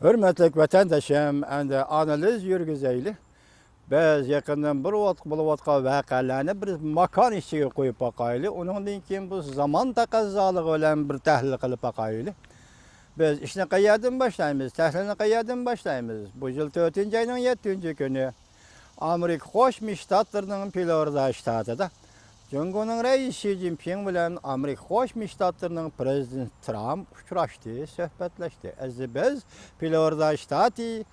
Hürmetlik vatandaşım, endi analiz yürgüzeyli. Biz yakından bir vaqt bo'layotgan voqealarni bir makon ichiga qo'yib boqaylik. Undan keyin bu zaman taqozzoligi bilan bir tahlil qilib boqaylik. Biz ishni qayerdan boshlaymiz? Tahlilni qayerdan boshlaymiz? Bu yil 4-oyning 7-kuni Amerika Qo'shma Shtatlarining Florida shtatida Jungoning raisi Xi Jinping bilan Amerika Qo'shma Shtatlarining prezidenti Trump uchrashdi, suhbatlashdi. Biz Florida shtati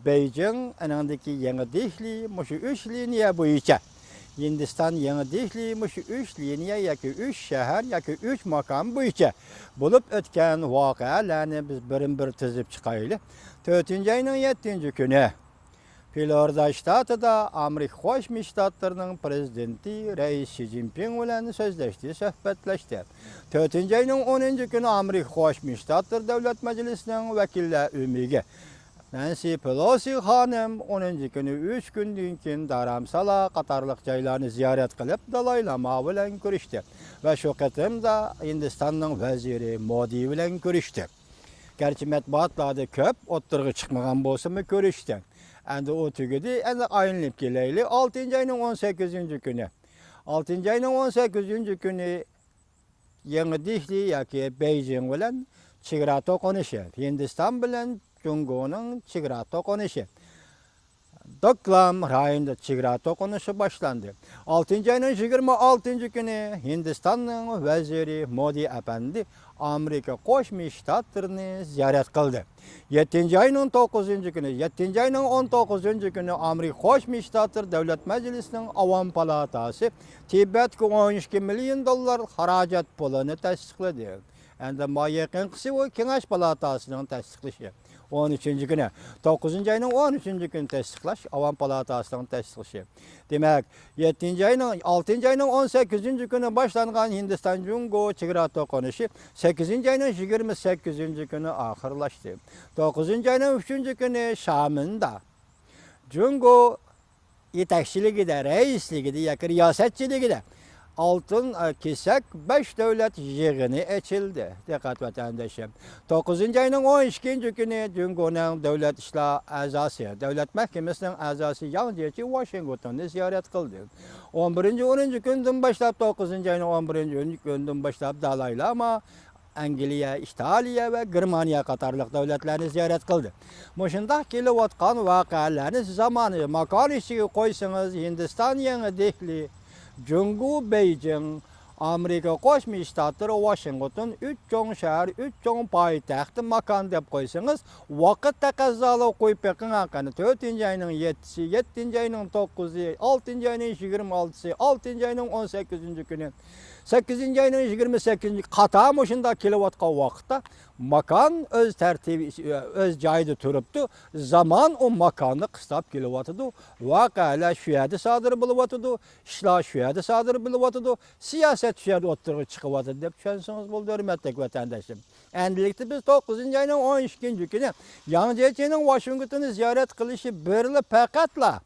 Beijing anandaki Yangi Dehli mushu 3 liniya bo'yicha Hindiston Yangi Dehli mushu 3 liniya yoki 3 shahar yoki 3 makon bo'yicha bo'lib o'tgan voqealarni biz bir tizib chiqaylik. 4-oyning 7-kuni Florida shtatida Amerika Qo'shma Shtatlarining prezidenti Rais Xi Jinping bilan so'zlashdi, suhbatlashdi. 4-oyning 10-kuni Amerika Qo'shma Shtatlari Davlat Majlisining vakillar umiga Nancy Pelosi xonim 10-kuni 3 kundan keyin Dharamsala qatorliq joylarni ziyorat qilib, Dalay Lama bilan ko'rishdi va shu qatimda Hindistonning vaziri Modi bilan ko'rishdi. Garchi matbuotlarda ko'p o'ttirg'i chiqmagan bo'lsa-mu ko'rishdi. Endi o tugadi, endi aylanib kelaylik. 6-oyning 18-kuni. 6-oyning 18-kuni Yangi Dehli yoki Beijing bilan chegara to'qinishi, Hindiston bilan Jungoning chegara to'qinishi. Doklam rayonida chegara to'qinishi boshlandi. 6-oyning 26-kuni Hindistonning vaziri Modi apandi Amerika Qo'shma Shtatlarini ziyorat qildi. 7-oyning 9-kuni, 7-oyning 19-kuni Amerika Qo'shma Shtatlari Davlat Majlisining Avom palatasi Tibetga $12 million xarajat pulini tasdiqladi. Endi yaqin qismi o Kengash palatasining tasdiqlashi. 13-kuni, 9-oyning 13-kuni tasdiqlash Avom palatasining tasdiqlashi. Demak, 6-oyning 18-kuni boshlangan Hindiston Jungo chegara to'qinishi 8-oyning 28-kuni oxirlashdi. 9-oyning 3-kuni Shaminda Jungo yetakchiligida, raisligida yoki riyosatchiligida Altın kesak 5 davlat yig'ini ochildi. Diqqat vatandoshim. 9-oyning 12-kuni Jungoning davlat ishlar a'zosi, davlat mahkamasining a'zosi Yang Jiechi Washingtonni ziyorat qildi. 11-kundan boshlab 9-oyning 11-kunidan boshlab Dalay Lama Angliya, Italiya va Germaniya qatorliq davlatlarni ziyorat qildi. Mushundaq kelayotgan voqealarni zamoni, makon ichiga qo'ysangiz, Hindiston Yangi Dehli, Jungo, Beijing, Amerika Qo'shma Shtatlari Washington 3 cho'ng shahar, 3 cho'ng poytaxt makon deb qo'ysangiz, vaqt taqozzoligi qo'yib beqing haqini 4-oyning 7-si, 7-oyning 9-si, 6-oyning 26-si, 6-oyning 18-kuni, 8-oyning 28-kuni qatam o'shunda kelayotgan vaqtda makon o'z tartibi, o'z joyida turibdi. Zaman o makonni qistab kelyotdi. Voqealar shu yerda sodir bo'lyotdi, ishlar shu yerda sodir bo'lyotdi, siyosat shu yerda o'ttirib chiqyotdi deb tushunsangiz bo'ldi, hurmatli vatandoshim. Endilikda biz 9-oyning 12-kuni Yang Jiechining Washingtonni ziyorat qilishi birli faqatla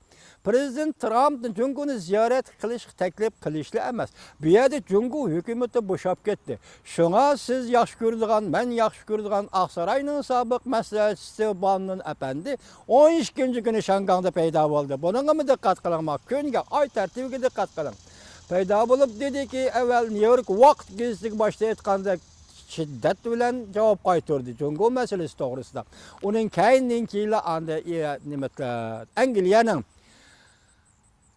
Prezident Trump'ın Jungo'ni ziyorat qilish taklif qilishli emas. Bu yerda Jungo hukumati bo'shab ketdi. Shunga siz yaxshi ko'radigan, men yaxshi ko'radigan Aqsaroyning sobiq maslahatchisi Bannon apandi 12-kuni Shangangda paydo bo'ldi. Bunga diqqat qiling, kunga, oy tartibiga diqqat qiling. Paydo bo'lib dediki, avval New York vaqt gezitiga boshda aytganda shiddat bilan javob qaytardi Jungo masalasi to'g'risida. Uning keyin anda Angliyaning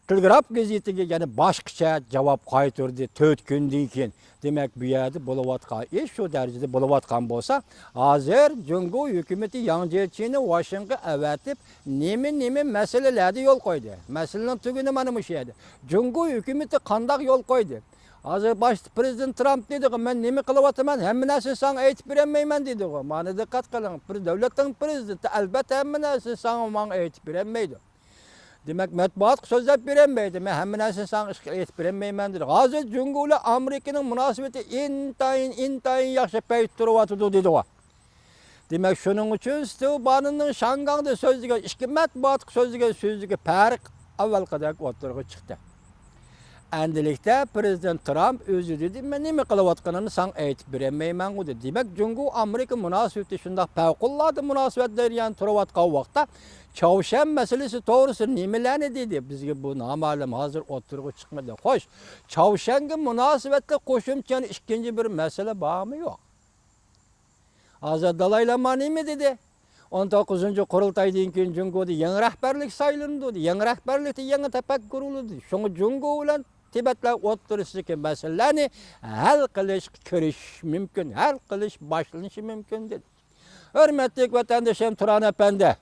Telegraf gazetiga yana boshqacha javob qaytardi 4 kundan keyin. Demak, bu yerda bo'layotgan ish shu darajada bo'layotgan bo'lsa, hozir Jungo hukumati Yang Jiechini Washingtonga avatib, nima masalalarga yo'l qo'ydi. Masalaning tuguni mana bu yerda. Jungo hukumati qanday yo'l qo'ydi? Hozir boshda prezident Trump dedi, men nima qilyapman, hamma narsani senga aytib bermayman dedi. Mana diqqat qiling, bir davlatning prezidenti albatta hamma narsani senga aytib bermaydi. Demak, matbuot so'zlab bermaydi. Men hamma narsani senga aytib bermayman dedi. Hozir Jungo bilan Amerikaning munosabati intayin yaxshi payt turyapti dedi. Demak, shuning uchun Steve Bannonning Shangangda so'zlagan ikki matbuot so'zlagan farq avvalgidek o'tirg'i chiqdi. Endilikte Prezident Trump özü dedi, men nime kılıvatkanını san aytip beremeymen o dedi. Demek Cungu Amerika münasebeti şundak fevkulladı münasebetler yani turavatkan vakta Çavuşen meselesi doğrusu nimelerine dedi. Bizge bu namalum hazır oturuğu çıkmadı. Hoş, Çavuşen'e münasebetle koşumçan ikinci bir mesele bağ mı yok? Hazır dalaylama nime dedi? 19. Kurultaydan keyin Cungu'da yangi rahbarlik saylandı. Yangi rahbarlikda yangi tefekkür kuruldu. Şunu Cungu bilan Tibetler o'tirisidagi masalalarni hal qilish ko'rish mumkin, hal qilish boshlanishi mumkin dedi. Hurmatli vatandoshim Turan apandi.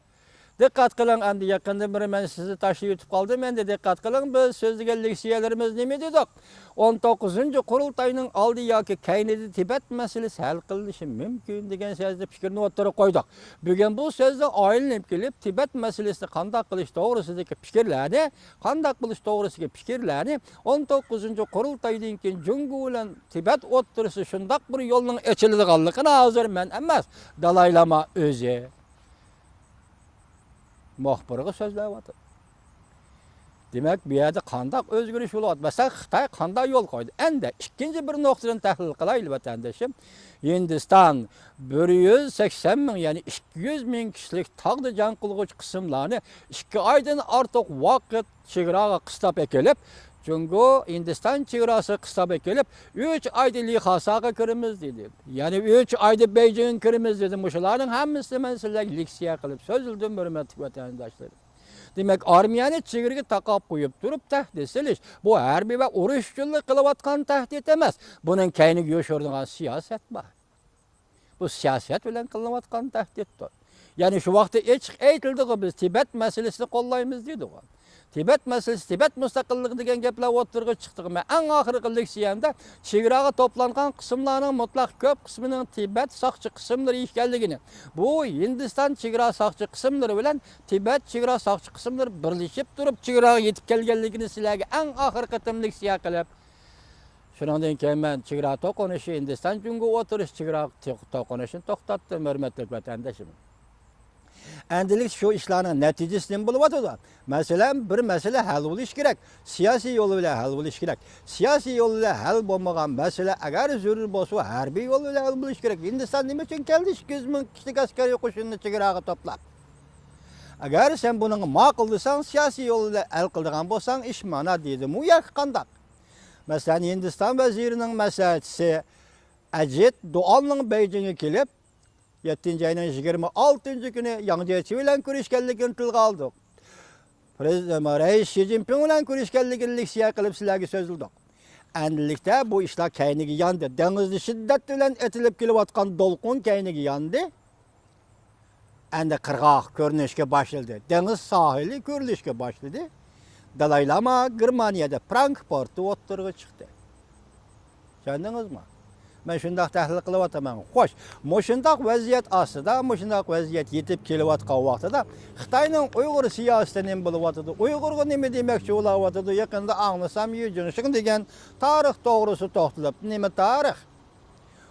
Dikkat kılın, endi yakında bir ben sizi taşı yutup kaldım. Endi dikkat kılın, biz sözlüge leksiyalarımız neme dedik? 19. Kurultayının aldı yoki keynidi Tibet meselesi hal qilinishi mumkin degan sözde fikrini o'ttirib qo'ydik. Bugun bu sözde aylanib kelib Tibet meselesini qanday qilish to'g'risidagi fikrlarni, qanday qilish to'g'risidagi fikrlarni 19. Kurultaydan keyin Cungu bilan Tibet o'ttirisi shundoq bir yo'lning ochiladiganligini hozir men emas, Dalay Lama o'zi muhbirga so'zlayapti. Demek bir yerde kandak özgürlüş yolu var. Mesela Xitay kandak yol koydu. Endi ikinci bir noktadan tahlil kılaylı vatandaşım. Hindistan 180 bin yani 200 bin kişilik tağda can kılgıç kısımlarını 2 aydan artık vakit çigirağa kıstap ekelip çünkü Hindistan çigirası kıstap ekelip 3 ayda Lhasa'ya kirimiz dedi. Yani 3 ayda Beijing'e kirimiz dedi. Muşaların hemisi mesela leksiya kılıp sözüldüm hürmetli vatandaşlarım. Demek armiyani çigirge takap koyup durup tehdit silish. Bu harbiy ve urushchilik qilayotgan tehdit emas. Bunun kayniga yo'shirdigan siyaset var. Bu siyaset bilan qilinayotgan tehditdir. Yani şu vaqtda aytildi biz Tibet meselesini qo'llaymiz dedik. Tibet meselesi, Tibet müstakillik degan gaplar o'tirg'i chiqdi. Men eng oxirgi leksiyamda chegaraga to'plangan qismlarning mutlaq ko'p qismining Tibet soqchi qismlari ekanligini, bu Hindiston chegara soqchi qismlari bilan Tibet chegara soqchi qismlari birlashib turib chegaraga yetib kelganligini sizlarga eng oxirgi qatim leksiya qilib, shundan keyin men chegara to'qinishi Hindiston Jungu o'tirish chegara to'qinishini to'xtatdim, hurmatli vatandoshim. Endilik şu işlerin neticesi ne buluyordu? Mesela bir mesele hal oluş gerek. Siyasi yoluyla hal oluş gerek. Siyasi yoluyla hal olmayan mesele eğer zürür olsa harbi yoluyla hal oluş gerek. Hindistan ne için geldi? 200 bin kişilik askeri koşununu çekirağı topla. Eğer sen bunun makıldıysan siyasi yoluyla hal kıldığın bolsan iş mana dedi. Bu yakkandak. Mesela Hindistan vezirinin meselesi Acit Doğan'ın Beijing'e gelip 7. ayının 26. günü Yangtze bilen görüşkenligini tilga aldık. Reis Xi Jinping bilen görüşkenligini leksiya kılıp sizlerge sözüldük. Endilikte bu işler keynigi yandı. Denizli şiddet bilen etilip kelivatkan dolkun keynigi yandı. Endi kırgaq görünüşke başladı. Deniz sahili görülüşke başladı. Dalay Lama Germaniyada Frankfurt'ta oturgu çıktı. Kendiniz mi? Ben şundak tahlil kılıvatamam. Hoş, moşundak vaziyet aslında, moşundak vaziyet yetip kelivatkan vaxtıda Xitayning Uyghur siyasetinin buluvatıdı. Uygurga nime demekçi olavatıdı. Yakında anlasam yüzünüşün degen tarih doğrusu toxtulup. Nime tarih?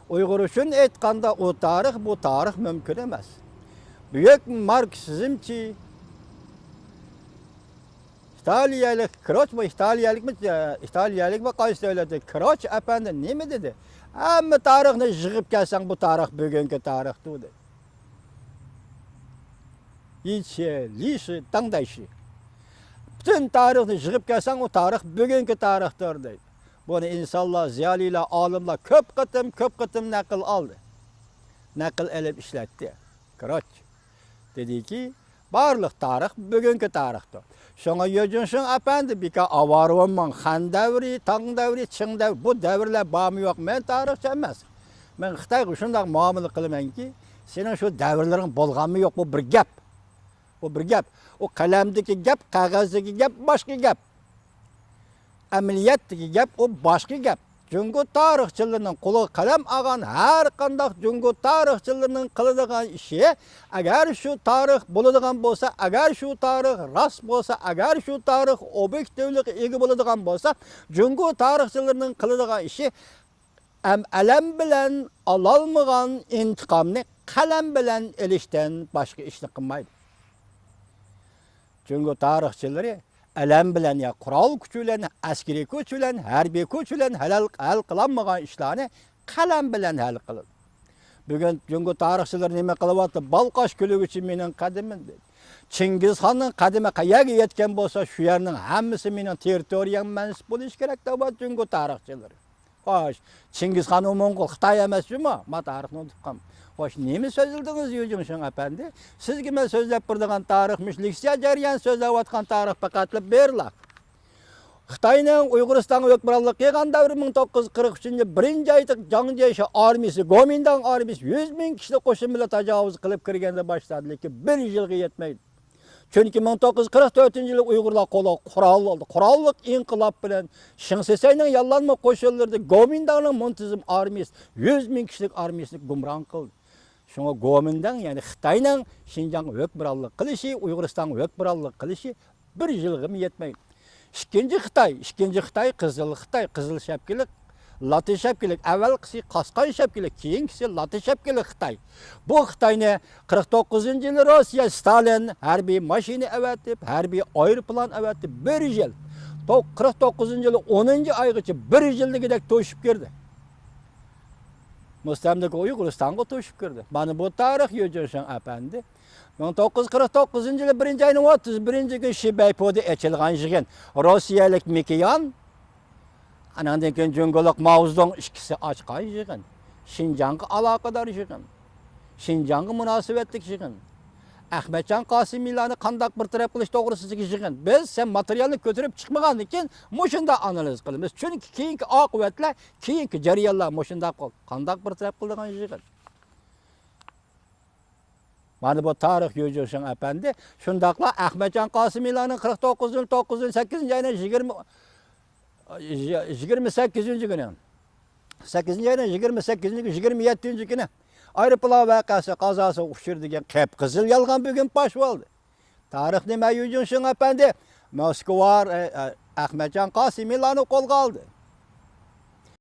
Uyghur üçün etkanda o tarih, bu tarih mümkün emez. Büyük Marksizmçi, İtaliyalik, Kroç mu İtaliyalik mi? İtaliyalik mi qaysi söyledi? Kroç efendi nime dedi? Ama tarihni yığıp gelsen bu tarih bugünkü tarih dedi. İçe, lişi, tangdayşı. Bütün tarihni yığıp gelsen o tarih bugünkü tarihtir dedi. Bunu insanlar, ziyaliler, alimler köp kıtım nakıl aldı. Nakıl elip işletti. Kroç dedi ki, barlık tarih bugünkü tarihtir. Şuna yüzünsün efendi bir ka avarvanman, Han devri, Tang devri, Çin devri, bu devirler bağımı yok. Ben tarihçi emez. Ben Xitayga şundak muamele kılımen ki, senin şu devirlerin bolğanı yok, bu bir gap. Bu bir gap. O kalemdeki gap, kağızdaki gap, başka gap. Ameliyattaki gap, o başka gap. Cungu tarihçilerinin kulu kalem ağan her kandak Cungu tarihçilerinin kılıdığın işi eğer şu tarih bulunduğun bolsa, eğer şu tarih rast bolsa, eğer şu tarih objektiflik egi bulunduğun bolsa Cungu tarihçilerinin kılıdığın işi elem bilen alalmıgan intikamını kalem bilen elişten başka işini kılmaydı. Cungu tarihçileri alam bilan ya qurol kuchi bilan, askariy kuch bilan, harbiy kuch bilan hal qilinmagan ishlarni qalam bilan hal qildi. Bugun Jungo tarixchilar nima qilyapti? Balqash kuli uchun mening qadimim dedi. Chingizxonning qadimi qayerga yetgan bo'lsa, shu yerning hammasi mening territoriyam mansub bo'lish kerak deb Jungo tarixchilar. Xo'sh, Chingizxon Mo'ng'ul Xitoy emasmi? Ma tarixni unutib qoldim. Xo'sh, nima so'zildingiz Yujumshon apandi? Sizga men so'zlab turgan tarixmishlikcha jarayon so'zlayotgan tarix faqatlab beriladi. Xitoyning Uyg'uristonga hukmronlik qilgan davri 1943-birinchi aytiq Jangjeshi armiyasi, Gomindan armiyasi 100 ming kishilik qo'shin bilan tajovuz qilib kirganda boshladi, lekin 1 yilga yetmaydi. Chunki 1944-yili Uyg'urlar qo'li qurol oldi. Qurollik inqilob bilan Shinsesayning yollanma qo'shinlarida Gomindanning muntazam armiyasi 100 ming kishilik armiyasini gumron qildi. Shunga Gomindan, ya'ni Xitoyning Xinjiang hukmronlik qilishi, Uyg'uristonga hukmronlik qilishi 1 yilga yetmaydi. İkinci Xitay, Qizil şapkilik, Latin şapkilik, avvalgisi Qasqon şapkilik, keyingisi Latin şapkilik Xitay. Bu Xitayni 49-yili Rossiya Stalin harbiy mashina avatib, harbiy aeroplan avatib 1 yil. 49-yili 10-oygacha 1 yilligidek to'shib kirdi. Mustamlaka Uyg'uristonga to'shib kirdi. Mana bu tarix Yujumshon apandi. 1949-yili 1-oyning 31-kuni Shibaypoda ochilgan yig'in. Rossiyalik Mikyan, anandan keyin Jungolik Maozdong ikkisi ochgan yig'in. Xinjiangga aloqador yig'in. Xinjiangga munosabatli yig'in. Ahmadjon Qosimiylarni qandoq bir taraf qilish to'g'risidagi yig'in. Biz sen materialni ko'tarib chiqmagandan keyin mushunda analiz qilamiz. Chunki keyingi oqibatlar, keyingi jarayonlar mushunda qandoq bir taraf qilgan yig'in. Mana bu tarix Yujumshon apandi. Shundaqla Ahmadjon Qosimiylarning 49-8-oyning 28-kuni. 8-oyning 28-kuni, 27-kuni aeroplan vaqasi qazosi uchirdigan qip-qizil yolg'on bugun fosh bo'ldi. Tarix nima Yujumshon apandi? Moskva Ahmadjon Qosimiylarni qo'lga oldi.